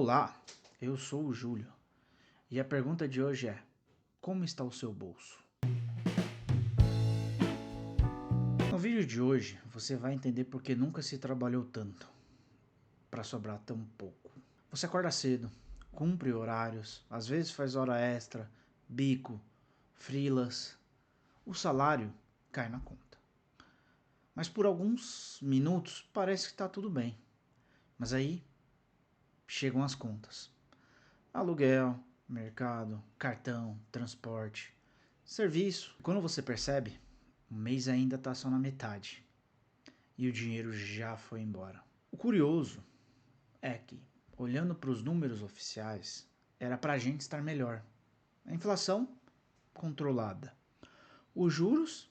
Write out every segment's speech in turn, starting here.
Olá, eu sou o Júlio e a pergunta de hoje é: como está o seu bolso? No vídeo de hoje você vai entender por que nunca se trabalhou tanto para sobrar tão pouco. Você acorda cedo, cumpre horários, às vezes faz hora extra, bico, freelas, o salário cai na conta. Mas por alguns minutos parece que está tudo bem, mas aí chegam as contas. Aluguel, mercado, cartão, transporte, serviço. Quando você percebe, o mês ainda está só na metade e o dinheiro já foi embora. O curioso é que, olhando para os números oficiais, era para a gente estar melhor. A inflação controlada. Os juros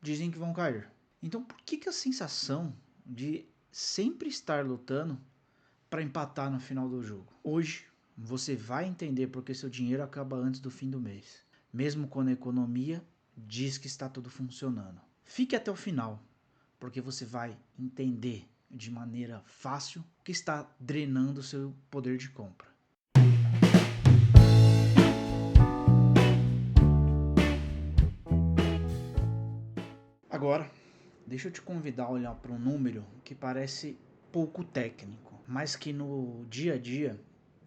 dizem que vão cair. Então por que a sensação de sempre estar lutando para empatar no final do jogo? Hoje você vai entender porque seu dinheiro acaba antes do fim do mês, mesmo quando a economia diz que está tudo funcionando. Fique até o final, porque você vai entender de maneira fácil o que está drenando seu poder de compra. Agora, deixa eu te convidar a olhar para um número que parece pouco técnico, mas que no dia a dia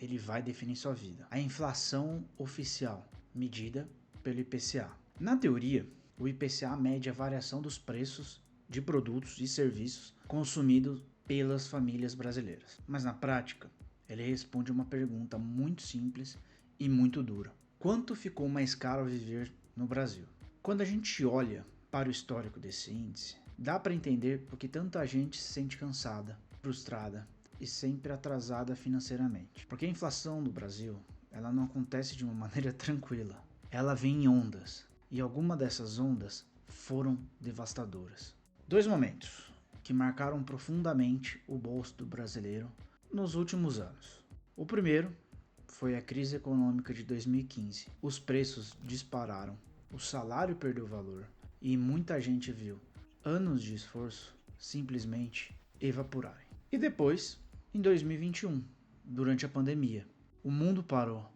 ele vai definir sua vida. A inflação oficial, medida pelo IPCA. Na teoria, o IPCA mede a variação dos preços de produtos e serviços consumidos pelas famílias brasileiras. Mas na prática, ele responde uma pergunta muito simples e muito dura: quanto ficou mais caro viver no Brasil? Quando a gente olha para o histórico desse índice, dá para entender porque tanta gente se sente cansada, frustrada e sempre atrasada financeiramente. Porque a inflação no Brasil, ela não acontece de uma maneira tranquila. Ela vem em ondas, e algumas dessas ondas foram devastadoras. Dois momentos que marcaram profundamente o bolso do brasileiro nos últimos anos. O primeiro foi a crise econômica de 2015. Os preços dispararam, o salário perdeu valor e muita gente viu anos de esforço simplesmente evaporarem. E depois, em 2021, durante a pandemia, o mundo parou,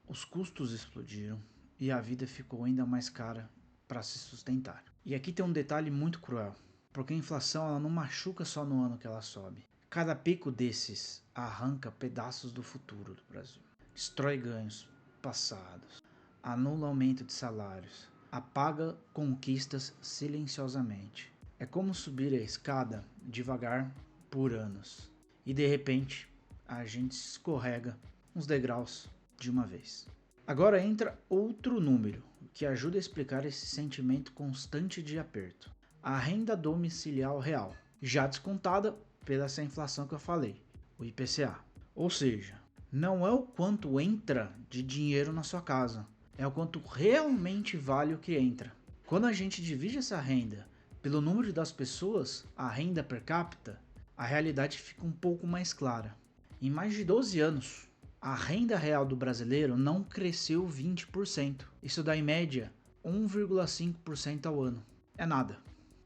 os custos explodiram e a vida ficou ainda mais cara para se sustentar. E aqui tem um detalhe muito cruel, porque a inflação ela não machuca só no ano que ela sobe. Cada pico desses arranca pedaços do futuro do Brasil, destrói ganhos passados, anula aumento de salários, apaga conquistas silenciosamente. É como subir a escada devagar por anos e de repente a gente escorrega uns degraus de uma vez. Agora entra outro número que ajuda a explicar esse sentimento constante de aperto: a renda domiciliar real, já descontada pela essa inflação que eu falei, o IPCA. Ou seja, não é o quanto entra de dinheiro na sua casa, é o quanto realmente vale o que entra. Quando a gente divide essa renda pelo número das pessoas, a renda per capita, a realidade fica um pouco mais clara. Em mais de 12 anos, a renda real do brasileiro não cresceu 20%. Isso dá em média 1,5% ao ano. É nada.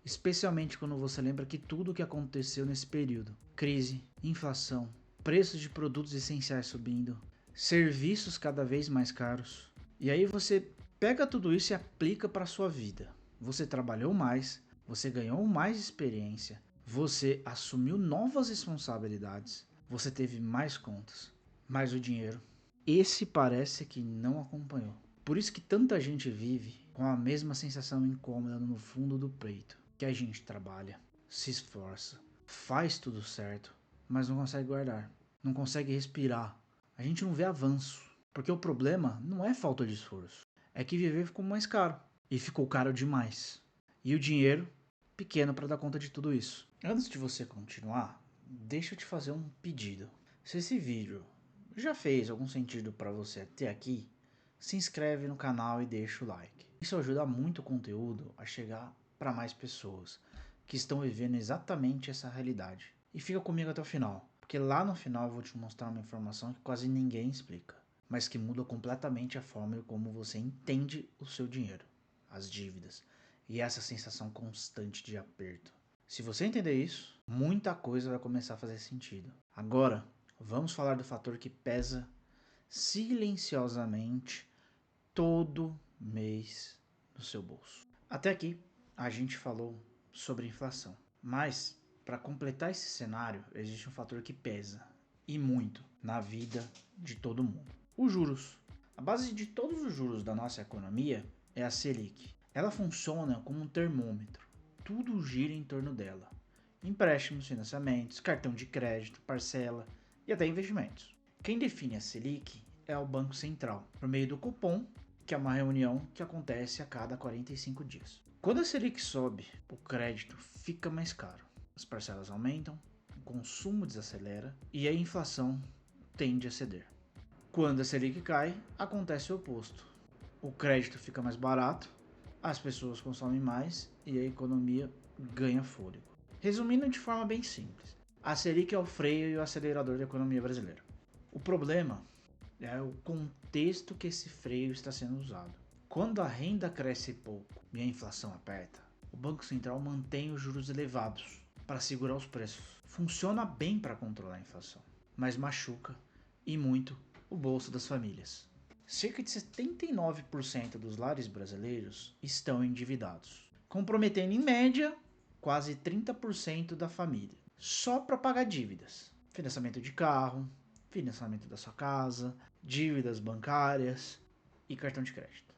Especialmente quando você lembra que tudo o que aconteceu nesse período: crise, inflação, preços de produtos essenciais subindo, serviços cada vez mais caros. E aí você pega tudo isso e aplica para a sua vida. Você trabalhou mais, você ganhou mais experiência, você assumiu novas responsabilidades, você teve mais contas, mas o dinheiro, esse parece que não acompanhou. Por isso que tanta gente vive com a mesma sensação incômoda no fundo do peito, que a gente trabalha, se esforça, faz tudo certo, mas não consegue guardar, não consegue respirar. A gente não vê avanço, porque o problema não é falta de esforço, é que viver ficou mais caro, e ficou caro demais. E o dinheiro pequeno para dar conta de tudo isso. Antes de você continuar, deixa eu te fazer um pedido. Se esse vídeo já fez algum sentido para você até aqui, se inscreve no canal e deixa o like. Isso ajuda muito o conteúdo a chegar para mais pessoas que estão vivendo exatamente essa realidade. E fica comigo até o final, porque lá no final eu vou te mostrar uma informação que quase ninguém explica, mas que muda completamente a forma como você entende o seu dinheiro, as dívidas e essa sensação constante de aperto. Se você entender isso, muita coisa vai começar a fazer sentido. Agora, vamos falar do fator que pesa silenciosamente todo mês no seu bolso. Até aqui a gente falou sobre inflação, mas para completar esse cenário existe um fator que pesa e muito na vida de todo mundo: os juros. A base de todos os juros da nossa economia é a Selic. Ela funciona como um termômetro, tudo gira em torno dela: empréstimos, financiamentos, cartão de crédito, parcela e até investimentos. Quem define a Selic é o Banco Central, por meio do Copom, que é uma reunião que acontece a cada 45 dias. Quando a Selic sobe, o crédito fica mais caro, as parcelas aumentam, o consumo desacelera e a inflação tende a ceder. Quando a Selic cai, acontece o oposto. O crédito fica mais barato, as pessoas consomem mais e a economia ganha fôlego. Resumindo de forma bem simples, a Selic é o freio e o acelerador da economia brasileira. O problema é o contexto que esse freio está sendo usado. Quando a renda cresce pouco e a inflação aperta, o Banco Central mantém os juros elevados para segurar os preços. Funciona bem para controlar a inflação, mas machuca e muito o bolso das famílias. Cerca de 79% dos lares brasileiros estão endividados, comprometendo em média quase 30% da família, só para pagar dívidas, financiamento de carro, financiamento da sua casa, dívidas bancárias e cartão de crédito.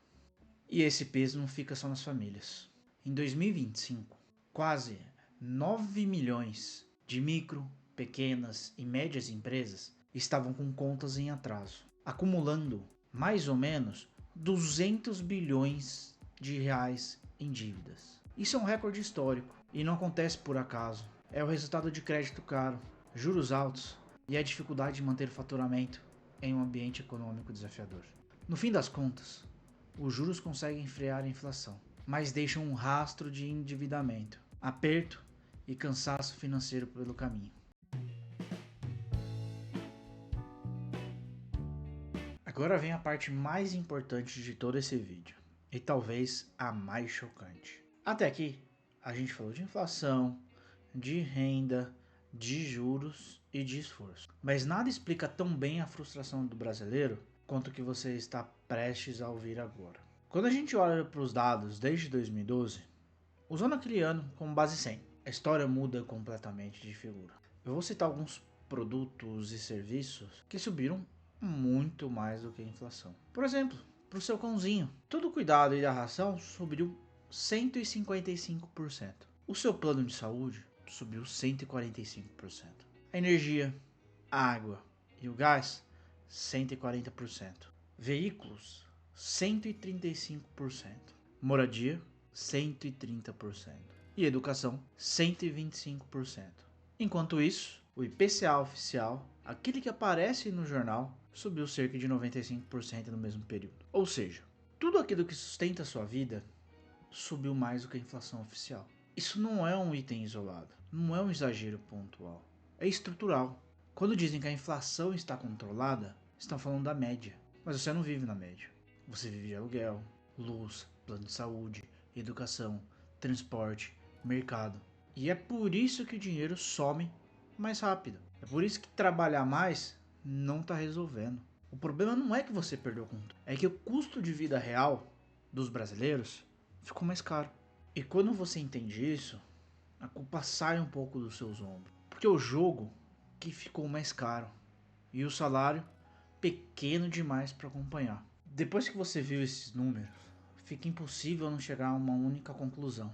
E esse peso não fica só nas famílias. Em 2025, quase 9 milhões de micro, pequenas e médias empresas estavam com contas em atraso, acumulando mais ou menos 200 bilhões de reais em dívidas. Isso é um recorde histórico e não acontece por acaso. É o resultado de crédito caro, juros altos e a dificuldade de manter o faturamento em um ambiente econômico desafiador. No fim das contas, os juros conseguem frear a inflação, mas deixam um rastro de endividamento, aperto e cansaço financeiro pelo caminho. Agora vem a parte mais importante de todo esse vídeo, e talvez a mais chocante. Até aqui, a gente falou de inflação, de renda, de juros e de esforço. Mas nada explica tão bem a frustração do brasileiro quanto o que você está prestes a ouvir agora. Quando a gente olha para os dados desde 2012, usando aquele ano como base 100, a história muda completamente de figura. Eu vou citar alguns produtos e serviços que subiram muito mais do que a inflação. Por exemplo, para o seu cãozinho, todo o cuidado e a ração subiu 155%. O seu plano de saúde subiu 145%. A energia, a água e o gás, 140%. Veículos, 135%. Moradia, 130%. E educação, 125%. Enquanto isso, o IPCA oficial, aquele que aparece no jornal, subiu cerca de 95% no mesmo período. Ou seja, tudo aquilo que sustenta a sua vida subiu mais do que a inflação oficial. Isso não é um item isolado, não é um exagero pontual, é estrutural. Quando dizem que a inflação está controlada, estão falando da média, mas você não vive na média. Você vive de aluguel, luz, plano de saúde, educação, transporte, mercado. E é por isso que o dinheiro some mais rápido. É por isso que trabalhar mais não está resolvendo. O problema não é que você perdeu o controle, é que o custo de vida real dos brasileiros ficou mais caro. E quando você entende isso, a culpa sai um pouco dos seus ombros. Porque o jogo que ficou mais caro e o salário pequeno demais para acompanhar. Depois que você viu esses números, fica impossível não chegar a uma única conclusão.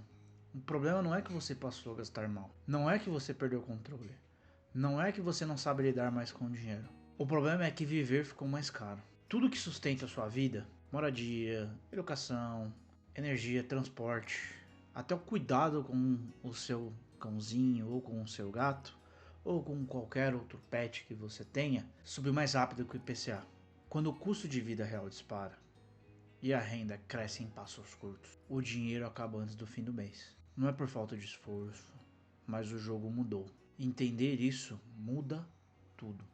O problema não é que você passou a gastar mal, não é que você perdeu o controle, não é que você não sabe lidar mais com o dinheiro. O problema é que viver ficou mais caro. Tudo que sustenta a sua vida, moradia, educação, energia, transporte, até o cuidado com o seu cãozinho ou com o seu gato, ou com qualquer outro pet que você tenha, subiu mais rápido que o IPCA. Quando o custo de vida real dispara e a renda cresce em passos curtos, o dinheiro acaba antes do fim do mês. Não é por falta de esforço, mas o jogo mudou. Entender isso muda tudo,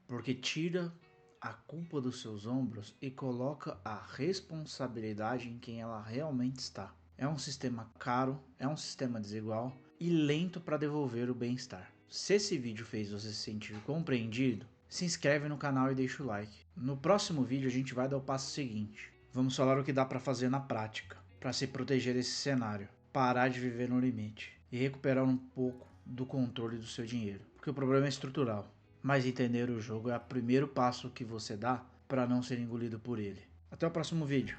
porque tira a culpa dos seus ombros e coloca a responsabilidade em quem ela realmente está. É um sistema caro, é um sistema desigual e lento para devolver o bem-estar. Se esse vídeo fez você se sentir compreendido, se inscreve no canal e deixa o like. No próximo vídeo a gente vai dar o passo seguinte. Vamos falar o que dá para fazer na prática, para se proteger desse cenário, parar de viver no limite e recuperar um pouco do controle do seu dinheiro, porque o problema é estrutural, mas entender o jogo é o primeiro passo que você dá para não ser engolido por ele. Até o próximo vídeo.